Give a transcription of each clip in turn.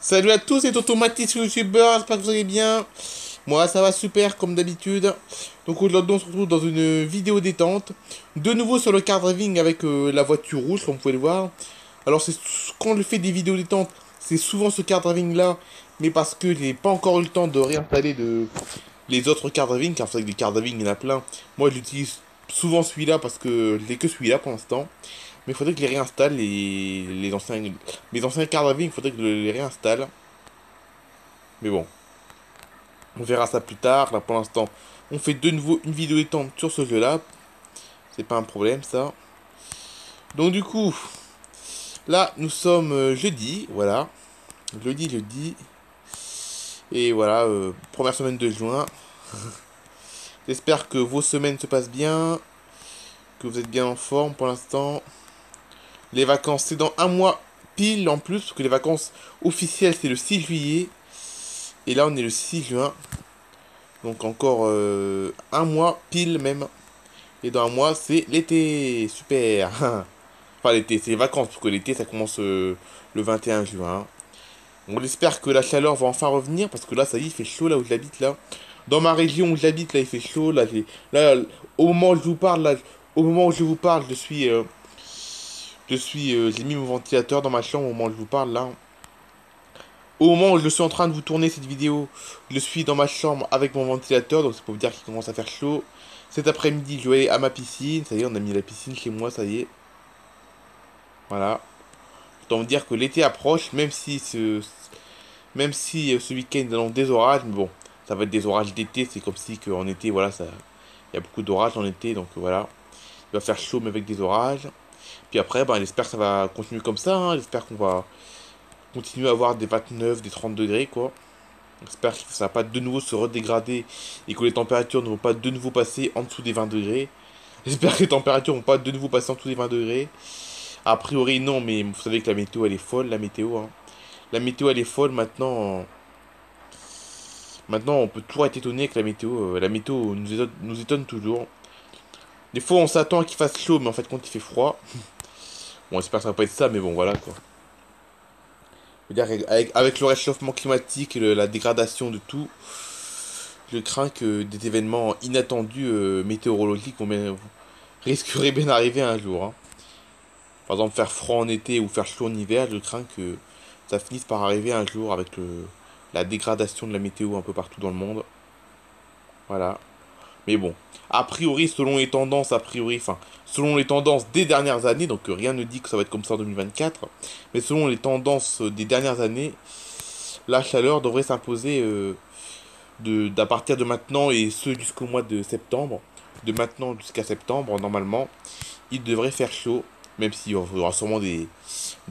Salut à tous, c'est Automatis YouTubeur, j'espère que vous allez bien. Moi ça va super comme d'habitude. Donc aujourd'hui on se retrouve dans une vidéo détente. De nouveau sur le car driving avec la voiture rouge comme vous pouvez le voir. Alors c'est quand je fais des vidéos détente, c'est souvent ce car driving là. Mais parce que j'ai pas encore eu le temps de réinstaller les autres car driving. Car c'est vrai que des car driving il y en a plein. Moi j'utilise souvent celui-là parce que je n'ai que celui-là pour l'instant. Mais il faudrait que je les réinstalle, les anciens, mes anciens car driving, il faudrait que je les réinstalle. Mais bon, on verra ça plus tard. Là, pour l'instant, on fait de nouveau une vidéo étente sur ce jeu-là. C'est pas un problème, ça. Donc, du coup, là, nous sommes jeudi. Voilà. Jeudi. Et voilà, première semaine de juin. J'espère que vos semaines se passent bien. Que vous êtes bien en forme pour l'instant. Les vacances, c'est dans un mois pile en plus. Parce que les vacances officielles, c'est le 6 juillet. Et là, on est le 6 juin. Donc encore un mois pile même. Et dans un mois, c'est l'été. Super. Enfin, l'été, c'est les vacances. Parce que l'été, ça commence le 21 juin. On espère que la chaleur va enfin revenir. Parce que là, ça y est, il fait chaud là où j'habite là. Dans ma région où j'habite, là, il fait chaud. Là, là, au moment où je vous parle, là, au moment où je vous parle, j'ai mis mon ventilateur dans ma chambre au moment où je vous parle là. Au moment où je suis en train de vous tourner cette vidéo, je suis dans ma chambre avec mon ventilateur, donc c'est pour vous dire qu'il commence à faire chaud. Cet après-midi, je vais aller à ma piscine. Ça y est, on a mis la piscine chez moi, ça y est. Voilà. Autant vous dire que l'été approche, même si ce week-end, nous allons des orages, mais bon, ça va être des orages d'été. C'est comme si qu'en été, voilà, il y a beaucoup d'orages en été, donc voilà. Il va faire chaud, mais avec des orages. Puis après, ben, j'espère que ça va continuer comme ça, hein. J'espère qu'on va continuer à avoir des 29, des 30 degrés, quoi. J'espère que ça va pas de nouveau se redégrader et que les températures ne vont pas de nouveau passer en dessous des 20 degrés. J'espère que les températures vont pas de nouveau passer en dessous des 20 degrés. A priori non, mais vous savez que la météo elle est folle, la météo. Hein. La météo elle est folle maintenant. Maintenant on peut toujours être étonné avec la météo. La météo nous étonne toujours. Des fois on s'attend à qu'il fasse chaud, mais en fait quand il fait froid. Bon j'espère que ça va pas être ça, mais bon voilà quoi. Je veux dire, avec le réchauffement climatique et la dégradation de tout, je crains que des événements inattendus météorologiques risqueraient bien d'arriver un jour. Hein. Par exemple, faire froid en été ou faire chaud en hiver, je crains que ça finisse par arriver un jour avec la dégradation de la météo un peu partout dans le monde. Voilà. Mais bon, a priori, selon les tendances, enfin, selon les tendances des dernières années, donc rien ne dit que ça va être comme ça en 2024, mais selon les tendances des dernières années, la chaleur devrait s'imposer d'à partir de maintenant et ce jusqu'au mois de septembre. De maintenant jusqu'à septembre, normalement, il devrait faire chaud, même s'il y aura sûrement des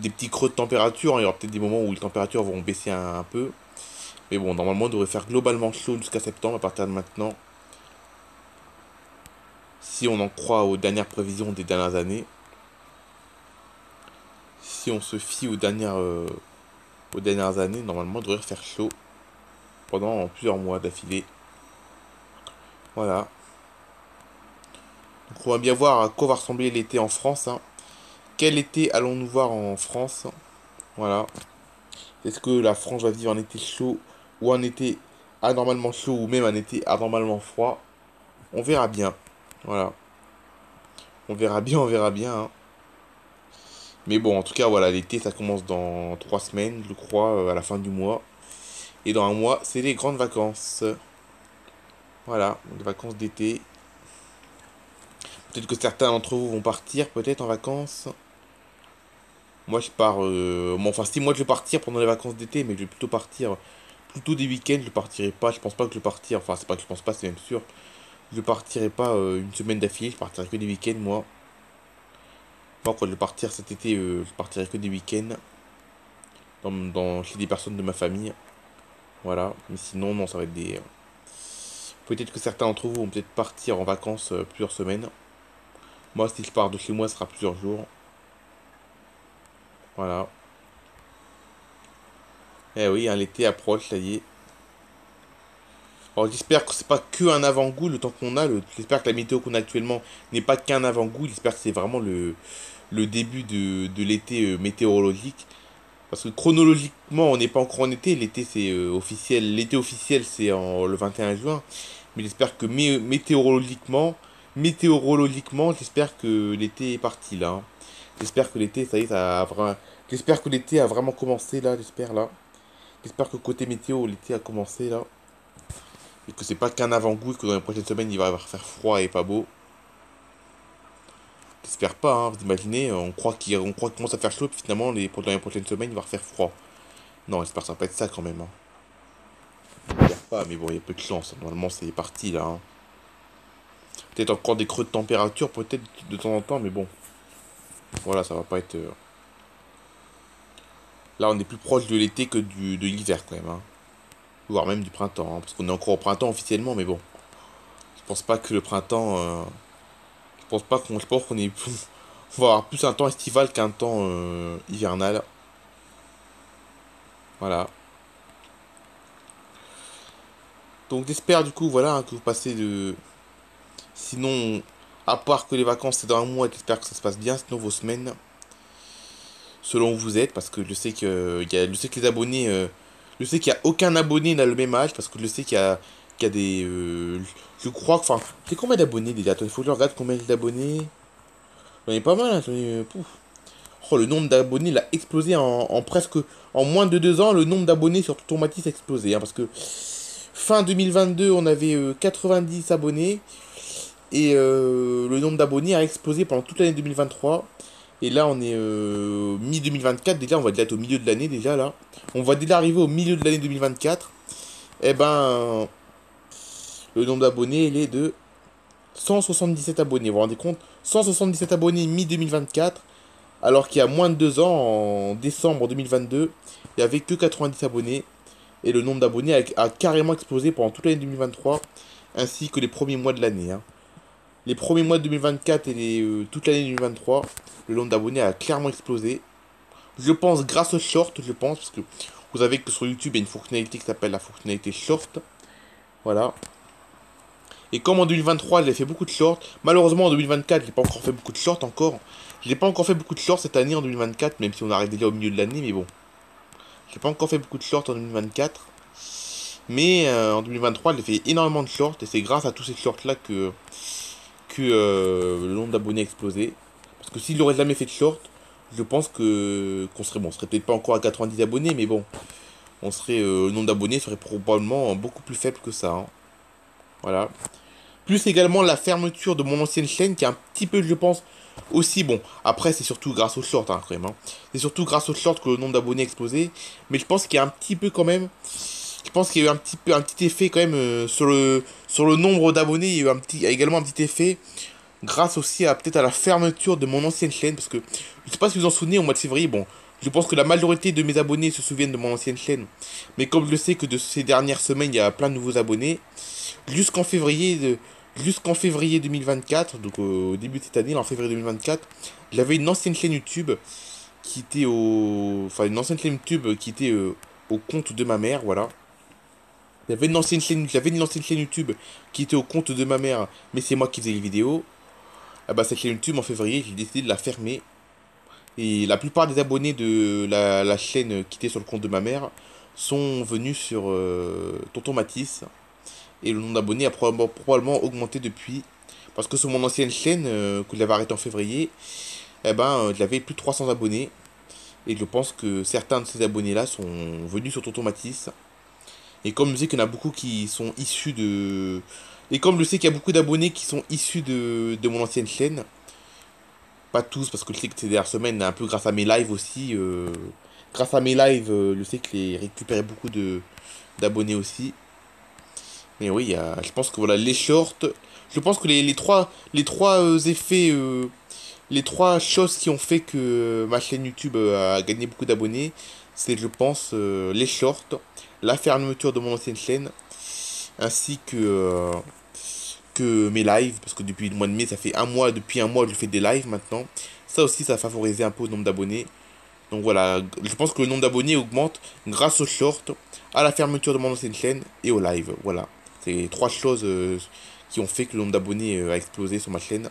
petits creux de température. Hein. Il y aura peut-être des moments où les températures vont baisser un peu. Mais bon, normalement, il devrait faire globalement chaud jusqu'à septembre à partir de maintenant. Si on en croit aux dernières prévisions des dernières années. Si on se fie aux dernières années, normalement, il devrait faire chaud pendant plusieurs mois d'affilée. Voilà. Donc on va bien voir à quoi va ressembler l'été en France. Hein. Quel été allons-nous voir en France? Voilà. Est-ce que la France va vivre un été chaud ou un été anormalement chaud ou même un été anormalement froid? On verra bien. Voilà. On verra bien. Hein. Mais bon, en tout cas, voilà, l'été, ça commence dans 3 semaines, je crois, à la fin du mois. Et dans un mois, c'est les grandes vacances. Voilà, les vacances d'été. Peut-être que certains d'entre vous vont partir, peut-être en vacances. Moi, je pars. Bon, enfin, si moi je vais partir pendant les vacances d'été, mais je vais plutôt partir. Plutôt des week-ends, je partirai pas. Je pense pas que je vais partir. Enfin, c'est pas que je pense pas, c'est même sûr. Je partirai pas une semaine d'affilée. Je partirai que des week-ends, moi. Moi, quand je vais partir cet été, je partirai que des week-ends. Chez des personnes de ma famille. Voilà. Mais sinon, non, ça va être des. Peut-être que certains d'entre vous vont peut-être partir en vacances plusieurs semaines. Moi, si je pars de chez moi, ce sera plusieurs jours. Voilà. Eh oui, hein, l'été approche, ça y est. Alors j'espère que c'est pas que un avant-goût le temps qu'on a. J'espère que la météo qu'on a actuellement n'est pas qu'un avant-goût. J'espère que c'est vraiment le début de l'été météorologique. Parce que chronologiquement, on n'est pas encore en été. L'été, c'est officiel. L'été officiel, c'est le 21 juin. Mais j'espère que météorologiquement, j'espère que l'été est parti là, hein. J'espère que l'été, ça y est, ça a vraiment... J'espère que l'été a vraiment commencé là, j'espère là. J'espère que côté météo, l'été a commencé là. Et que c'est pas qu'un avant-goût et que dans les prochaines semaines, il va faire froid et pas beau. J'espère pas, hein. Vous imaginez, on croit qu'il commence à faire chaud, puis finalement, dans les prochaines semaines, il va faire froid. Non, j'espère que ça va pas être ça quand même, hein. J'espère pas, mais bon, il y a peu de chance. Normalement, c'est parti là, hein. Peut-être encore des creux de température, peut-être de temps en temps, mais bon. Voilà, ça va pas être. Là, on est plus proche de l'été que de l'hiver quand même, hein. Voire même du printemps, hein, parce qu'on est encore au printemps officiellement, mais bon. Je pense pas que le printemps. Je pense qu'on est. On va avoir plus un temps estival qu'un temps hivernal. Voilà. Donc j'espère du coup, voilà, hein, que vous passez de. Sinon, à part que les vacances c'est dans un mois, j'espère que ça se passe bien, sinon vos semaines, selon où vous êtes, parce que je sais que les abonnés, je sais qu'il y a aucun abonné n'a le même âge, parce que je sais qu'il y a des, je crois que, enfin, c'est combien d'abonnés déjà? Attends, il faut que je regarde combien d'abonnés. J'en ai pas mal, hein, pouf. Oh, le nombre d'abonnés, il a explosé en presque, en moins de 2 ans, le nombre d'abonnés sur Totomatis a explosé, hein, parce que fin 2022, on avait 90 abonnés, et le nombre d'abonnés a explosé pendant toute l'année 2023. Et là, on est mi-2024. Déjà, on va déjà être au milieu de l'année, déjà, là. On va déjà arriver au milieu de l'année 2024. Eh ben, le nombre d'abonnés, il est de 177 abonnés. Vous vous rendez compte? 177 abonnés mi-2024. Alors qu'il y a moins de 2 ans, en décembre 2022, il n'y avait que 90 abonnés. Et le nombre d'abonnés a carrément explosé pendant toute l'année 2023, ainsi que les premiers mois de l'année, hein. Les premiers mois de 2024 et toute l'année 2023, le nombre d'abonnés a clairement explosé. Je pense grâce aux shorts, je pense, parce que vous savez que sur YouTube, il y a une fonctionnalité qui s'appelle la fonctionnalité short. Voilà. Et comme en 2023, j'ai fait beaucoup de shorts, malheureusement en 2024, j'ai pas encore fait beaucoup de shorts encore. J'ai pas encore fait beaucoup de shorts cette année en 2024, même si on arrive déjà au milieu de l'année, mais bon. J'ai pas encore fait beaucoup de shorts en 2024. Mais en 2023, j'ai fait énormément de shorts, et c'est grâce à tous ces shorts-là que le nombre d'abonnés a explosé. Parce que s'il n'aurait jamais fait de short, je pense que qu'on serait bon, on serait peut-être pas encore à 90 abonnés, mais bon, le nombre d'abonnés serait probablement beaucoup plus faible que ça, hein. Voilà. Plus également la fermeture de mon ancienne chaîne qui est un petit peu, je pense, aussi bon. Après, c'est surtout grâce aux shorts, hein, quand même, hein. C'est surtout grâce aux shorts que le nombre d'abonnés a explosé. Mais je pense qu'il y a un petit peu quand même. Je pense qu'il y a eu un petit effet quand même sur le nombre d'abonnés. Il y a également un petit effet grâce aussi à peut-être à la fermeture de mon ancienne chaîne, parce que je sais pas si vous en souvenez, au mois de février, bon, je pense que la majorité de mes abonnés se souviennent de mon ancienne chaîne, mais comme je sais que de ces dernières semaines, il y a plein de nouveaux abonnés, jusqu'en février jusqu'en février 2024, donc au début de cette année, en février 2024, j'avais une ancienne chaîne YouTube enfin une ancienne chaîne YouTube qui était au compte de ma mère, voilà. J'avais une ancienne chaîne YouTube qui était au compte de ma mère, mais c'est moi qui faisais les vidéos. Ah bah, cette chaîne YouTube en février, j'ai décidé de la fermer. Et la plupart des abonnés de la chaîne qui était sur le compte de ma mère sont venus sur Tonton Matisse. Et le nombre d'abonnés a probablement augmenté depuis. Parce que sur mon ancienne chaîne, que j'avais arrêté en février, eh ben, j'avais plus de 300 abonnés. Et je pense que certains de ces abonnés-là sont venus sur Tonton Matisse. Et comme je sais qu'il y en a beaucoup qui sont issus de... Et comme je sais qu'il y a beaucoup d'abonnés qui sont issus de mon ancienne chaîne, pas tous, parce que je sais que ces dernières semaines, un peu grâce à mes lives aussi, grâce à mes lives, je sais que j'ai récupéré beaucoup d'abonnés aussi. Mais oui, je pense que voilà, les shorts, je pense que les trois effets, les trois choses qui ont fait que ma chaîne YouTube a gagné beaucoup d'abonnés, c'est, je pense, les shorts, la fermeture de mon ancienne chaîne, ainsi que mes lives, parce que depuis le mois de mai, ça fait un mois, depuis un mois, je fais des lives maintenant. Ça aussi, ça a favorisé un peu le nombre d'abonnés. Donc voilà, je pense que le nombre d'abonnés augmente grâce aux shorts, à la fermeture de mon ancienne chaîne et aux lives. Voilà, c'est trois choses qui ont fait que le nombre d'abonnés a explosé sur ma chaîne.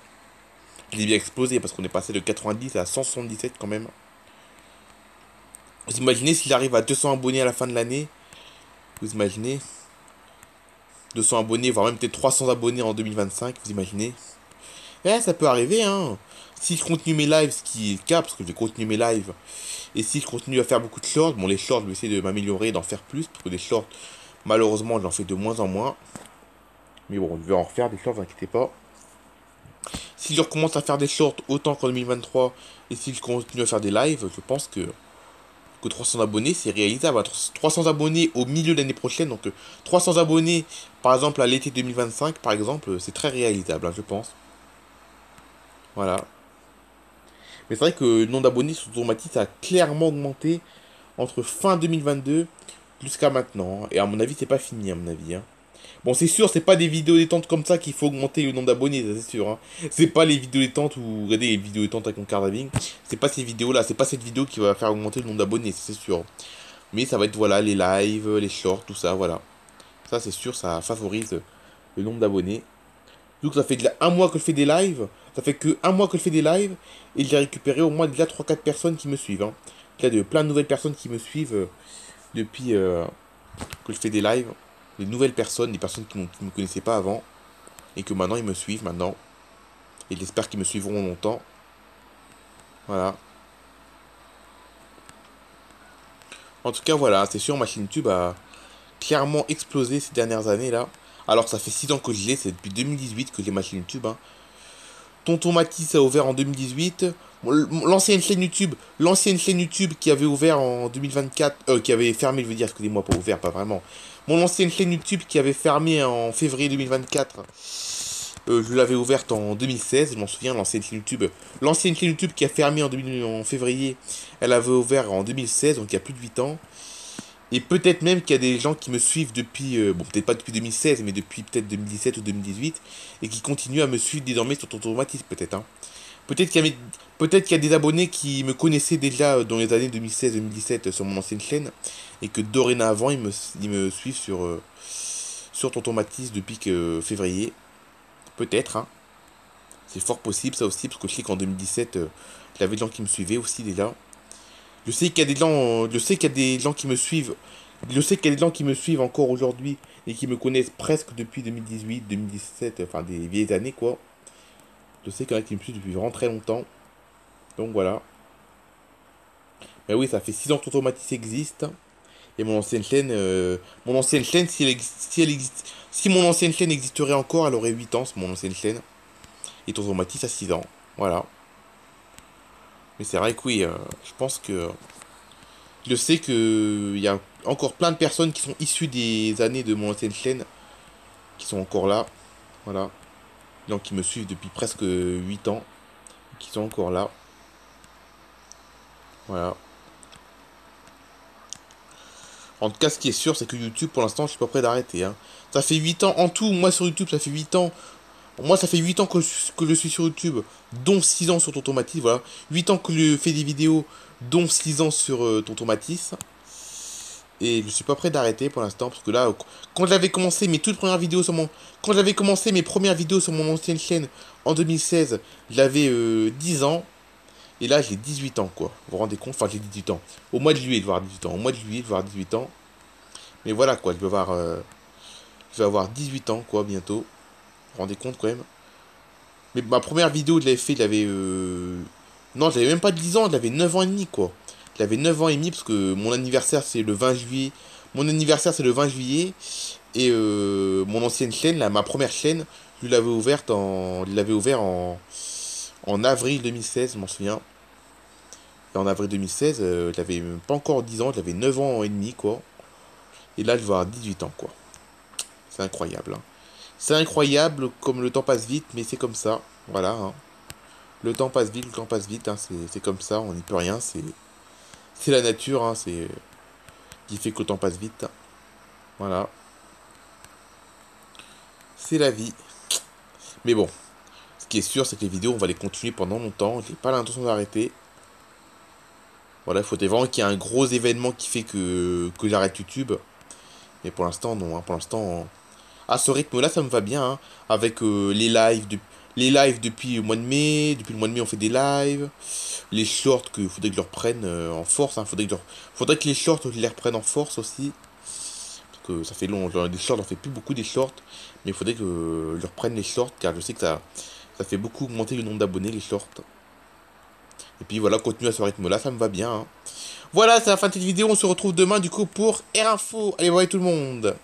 Je l'ai bien explosé parce qu'on est passé de 90 à 177 quand même. Vous imaginez s'il arrive à 200 abonnés à la fin de l'année? Vous imaginez? 200 abonnés, voire même peut-être 300 abonnés en 2025, vous imaginez? Eh, ça peut arriver, hein. Si je continue mes lives, ce qui est le cas, parce que je vais continuer mes lives, et si je continue à faire beaucoup de shorts, bon, les shorts, je vais essayer de m'améliorer, d'en faire plus, parce que les shorts, malheureusement, j'en fais de moins en moins. Mais bon, je vais en refaire des shorts, vous inquiétez pas. Si je recommence à faire des shorts autant qu'en 2023, et si je continue à faire des lives, je pense que 300 abonnés, c'est réalisable. 300 abonnés au milieu de l'année prochaine, donc 300 abonnés, par exemple, à l'été 2025, par exemple, c'est très réalisable, hein, je pense. Voilà. Mais c'est vrai que le nombre d'abonnés sur Tourmatis a clairement augmenté entre fin 2022 jusqu'à maintenant. Et à mon avis, c'est pas fini, à mon avis, hein. Bon, c'est sûr, c'est pas des vidéos détentes comme ça qu'il faut augmenter le nombre d'abonnés, ça c'est sûr, hein. C'est pas les vidéos détentes ou regardez les vidéos détentes avec mon card driving. C'est pas ces vidéos-là, c'est pas cette vidéo qui va faire augmenter le nombre d'abonnés, ça c'est sûr. Mais ça va être, voilà, les lives, les shorts, tout ça, voilà. Ça c'est sûr, ça favorise le nombre d'abonnés. Donc ça fait déjà un mois que je fais des lives. Ça fait que un mois que je fais des lives. Et j'ai récupéré au moins déjà 3 4 personnes qui me suivent, hein. Il y a de plein de nouvelles personnes qui me suivent depuis que je fais des lives. Des nouvelles personnes, des personnes qui ne me connaissaient pas avant. Et que maintenant ils me suivent maintenant. Et j'espère qu'ils me suivront longtemps. Voilà. En tout cas voilà, c'est sûr ma chaîne YouTube a clairement explosé ces dernières années là. Alors ça fait 6 ans que je l'ai, c'est depuis 2018 que j'ai ma chaîne YouTube, hein. Tonton Matisse a ouvert en 2018. L'ancienne chaîne YouTube qui avait ouvert en 2024, qui avait fermé, je veux dire, excusez-moi, pas ouvert, pas vraiment. Mon ancienne chaîne YouTube qui avait fermé en février 2024, je l'avais ouverte en 2016, je m'en souviens, l'ancienne chaîne YouTube qui a fermé en février, elle avait ouvert en 2016, donc il y a plus de 8 ans. Et peut-être même qu'il y a des gens qui me suivent depuis, bon peut-être pas depuis 2016, mais depuis peut-être 2017 ou 2018, et qui continuent à me suivre désormais sur Tonton Mathis, peut-être, hein. Peut-être qu'il y a des abonnés qui me connaissaient déjà dans les années 2016-2017 sur mon ancienne chaîne, et que dorénavant ils me suivent sur Tonton Mathis depuis que février. Peut-être, hein. C'est fort possible ça aussi, parce que je sais qu'en 2017, il y avait des gens qui me suivaient aussi déjà. Je sais qu'il y a des gens, je sais qu'il y a des gens qui me suivent. Je sais qu'il y a des gens qui me suivent encore aujourd'hui et qui me connaissent presque depuis 2018, 2017, enfin des vieilles années quoi. Je sais qu'il y en a qui me suivent depuis vraiment très longtemps. Donc voilà. Mais oui, ça fait 6 ans que Automatis existe. Et mon ancienne chaîne, si mon ancienne chaîne existerait encore, elle aurait 8 ans, c'est mon ancienne chaîne. Et Automatis a 6 ans. Voilà. Mais c'est vrai que oui, je pense que je sais que il y a encore plein de personnes qui sont issues des années de mon ancienne chaîne qui sont encore là. Voilà. Les gens qui me suivent depuis presque 8 ans, qui sont encore là. Voilà. En tout cas, ce qui est sûr, c'est que YouTube, pour l'instant, je suis pas prêt d'arrêter, hein. Ça fait 8 ans en tout, moi sur YouTube, ça fait 8 ans. Moi, ça fait 8 ans que je suis sur YouTube, dont 6 ans sur Tonton Mathis, voilà. 8 ans que je fais des vidéos, dont 6 ans sur Tonton Mathis. Et je suis pas prêt d'arrêter pour l'instant, parce que là, quand j'avais commencé mes toutes premières vidéos sur mon... Quand j'avais commencé mes premières vidéos sur mon ancienne chaîne, en 2016, j'avais 10 ans. Et là, j'ai 18 ans, quoi. Vous vous rendez compte? Enfin, j'ai 18 ans. Au mois de juillet, je vais avoir 18 ans. Au mois de juillet, je vais avoir 18 ans. Mais voilà, quoi. Je vais avoir 18 ans, quoi, bientôt. Vous vous rendez compte, quand même? Mais ma première vidéo, je l'avais fait, j'avais... Non, j'avais même pas 10 ans, j'avais 9 ans et demi, quoi. J'avais 9 ans et demi, parce que mon anniversaire, c'est le 20 juillet. Mon anniversaire, c'est le 20 juillet. Et mon ancienne chaîne, là, ma première chaîne, je l'avais ouvert en avril 2016, je m'en souviens. Et en avril 2016, j'avais pas encore 10 ans, j'avais 9 ans et demi, quoi. Et là, je vais avoir 18 ans, quoi. C'est incroyable, hein. C'est incroyable comme le temps passe vite, mais c'est comme ça. Voilà, hein. Le temps passe vite, le temps passe vite, hein. C'est comme ça, on n'y peut rien. C'est la nature, hein. C'est qui fait que le temps passe vite. Voilà. C'est la vie. Mais bon, ce qui est sûr, c'est que les vidéos, on va les continuer pendant longtemps. J'ai pas l'intention d'arrêter. Voilà, il faudrait vraiment qu'il y ait un gros événement qui fait que j'arrête YouTube. Mais pour l'instant, non, hein. Pour l'instant, à ce rythme-là, ça me va bien, hein. Avec les lives, Les lives depuis le mois de mai. Depuis le mois de mai, on fait des lives. Les shorts, qu'il faudrait que je les reprenne en force. Hein. Faudrait que les shorts, je les reprenne en force aussi. Parce que ça fait long. Des shorts, j'en fais plus beaucoup des shorts. Mais il faudrait que je reprenne les shorts. Car je sais que ça fait beaucoup augmenter le nombre d'abonnés, les shorts. Et puis voilà, continuer à ce rythme-là, ça me va bien. Hein. Voilà, c'est la fin de cette vidéo. On se retrouve demain du coup pour Air Info. Allez, bye tout le monde.